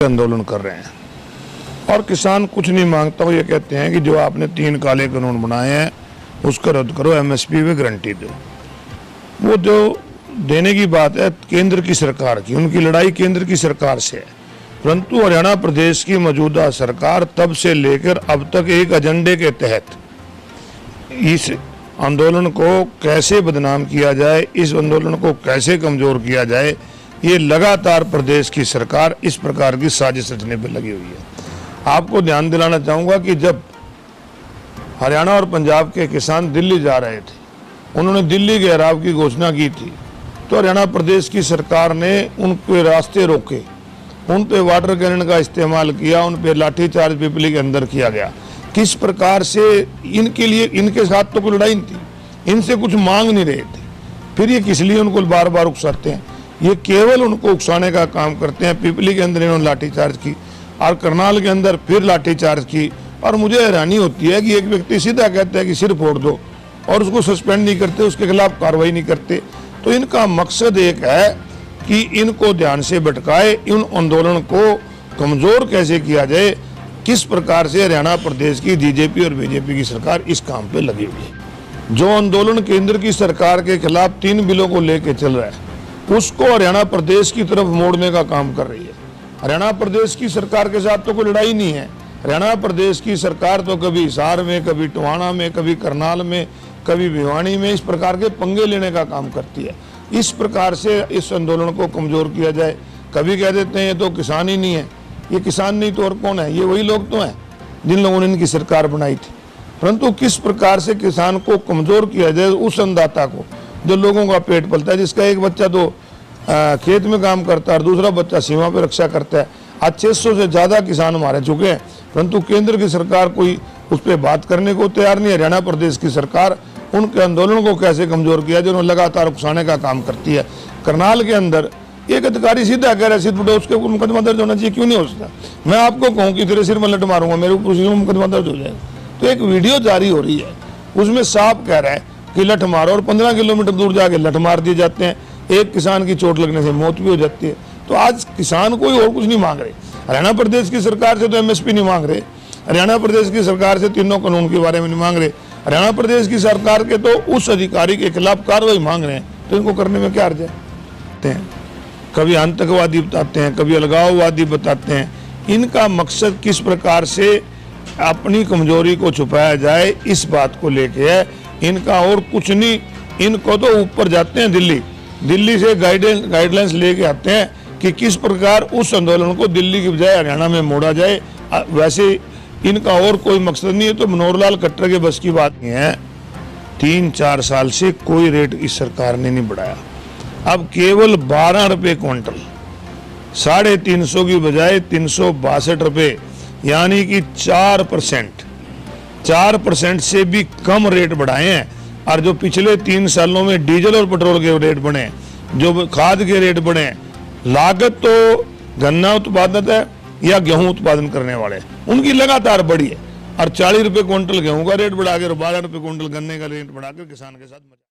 आंदोलन कर रहे हैं और किसान कुछ नहीं मांगता। वो ये कहते हैं कि जो आपने 3 काले कानून बनाए हैं उसको रद्द करो, एमएसपी पे गारंटी दो। वो जो देने की बात है केंद्र की सरकार की, उनकी लड़ाई केंद्र की सरकार से है, परंतु हरियाणा प्रदेश की मौजूदा सरकार तब से लेकर अब तक एक एजेंडे के तहत इस आंदोलन को कैसे बदनाम किया जाए, इस आंदोलन को कैसे कमजोर किया जाए, ये लगातार प्रदेश की सरकार इस प्रकार की साजिश रचने पर लगी हुई है। आपको ध्यान दिलाना चाहूँगा कि जब हरियाणा और पंजाब के किसान दिल्ली जा रहे थे, उन्होंने दिल्ली के घेराव की घोषणा की थी, तो हरियाणा प्रदेश की सरकार ने उनके रास्ते रोके, उन पे वाटर कैनन का इस्तेमाल किया, उन पे लाठीचार्ज पिपली के अंदर किया गया। किस प्रकार से इनके लिए, इनके साथ तो कोई लड़ाई नहीं थी, इनसे कुछ मांग नहीं रहे थे, फिर ये किस लिए उनको बार बार उकसाते हैं? ये केवल उनको उकसाने का काम करते हैं। पिपली के अंदर इन्होंने लाठीचार्ज की और करनाल के अंदर फिर लाठीचार्ज की, और मुझे हैरानी होती है कि एक व्यक्ति सीधा कहता है कि सिर फोड़ दो और उसको सस्पेंड नहीं करते, उसके खिलाफ कार्रवाई नहीं करते। तो इनका मकसद एक है कि इनको ध्यान से भटकाए, इन आंदोलन को कमजोर कैसे किया जाए, किस प्रकार से हरियाणा प्रदेश की बीजेपी और बीजेपी की सरकार इस काम पे लगी हुई है। जो आंदोलन केंद्र की सरकार के खिलाफ 3 बिलों को लेकर चल रहा है, उसको हरियाणा प्रदेश की तरफ मोड़ने का काम कर रही है। हरियाणा प्रदेश की सरकार के साथ तो कोई लड़ाई नहीं है। हरियाणा प्रदेश की सरकार तो कभी हिसार में, कभी टोहाना में, कभी करनाल में, कभी भिवानी में इस प्रकार के पंगे लेने का काम करती है। इस प्रकार से इस आंदोलन को कमजोर किया जाए। कभी कह देते हैं ये तो किसान ही नहीं है, ये किसान नहीं तो और कौन है? ये वही लोग तो हैं जिन लोगों ने इनकी सरकार बनाई थी। परंतु किस प्रकार से किसान को कमजोर किया जाए, उस अन्नदाता को जो लोगों का पेट पलता है, जिसका एक बच्चा तो खेत में काम करता है और दूसरा बच्चा सीमा पर रक्षा करता है। आज 600 से ज़्यादा किसान मारे चुके हैं, परंतु केंद्र की सरकार कोई उस पर बात करने को तैयार नहीं है। हरियाणा प्रदेश की सरकार उनके आंदोलन को कैसे कमजोर किया जो उन्हें लगातार उकसाने का काम करती है। करनाल के अंदर एक अधिकारी सीधा कह रहा है सिर फुटो, उसके ऊपर मुकदमा दर्ज होना चाहिए, क्यों नहीं हो सकता? मैं आपको कहूँ कि तेरे सिर में लट मारूंगा, मेरे ऊपर मुकदमा दर्ज हो जाएगा। तो एक वीडियो जारी हो रही है, उसमें साफ कह रहा है कि लठ मारो, और 15 किलोमीटर दूर जाके लठ मार दिए जाते हैं। एक किसान की चोट लगने से मौत भी हो जाती है। तो आज किसान कोई और कुछ नहीं मांग रहे। हरियाणा प्रदेश की सरकार से तो एमएसपी नहीं मांग रहे, हरियाणा प्रदेश की सरकार से तीनों कानून के बारे में नहीं मांग रहे, हरियाणा प्रदेश की सरकार के तो उस अधिकारी के खिलाफ कार्रवाई मांग रहे हैं। तो इनको करने में क्या अर्ज है? कभी आतंकवादी बताते हैं, कभी अलगाववादी बताते हैं। इनका मकसद किस प्रकार से अपनी कमजोरी को छुपाया जाए, इस बात को लेके है। इनका और कुछ नहीं। इनको तो ऊपर जाते हैं दिल्ली से गाइडलाइंस लेके आते हैं कि किस प्रकार उस आंदोलन को दिल्ली की बजाय हरियाणा में मोड़ा जाए। वैसे इनका और कोई मकसद नहीं है। तो मनोहर लाल खट्टर के बस की बात नहीं है। 3-4 साल से कोई रेट इस सरकार ने नहीं बढ़ाया। अब केवल 12 रुपये क्विंटल, 350 की बजाय 362 रुपये, यानी कि 4% से भी कम रेट बढ़ाए हैं। और जो पिछले 3 सालों में डीजल और पेट्रोल के रेट बढ़े, जो खाद के रेट बढ़े, लागत तो गन्ना उत्पादक है या गेहूं उत्पादन करने वाले, उनकी लगातार बढ़ी है। और 40 रुपये क्विंटल गेहूं का रेट बढ़ाकर, 12 रुपये क्विंटल गन्ने का रेट बढ़ाकर किसान के साथ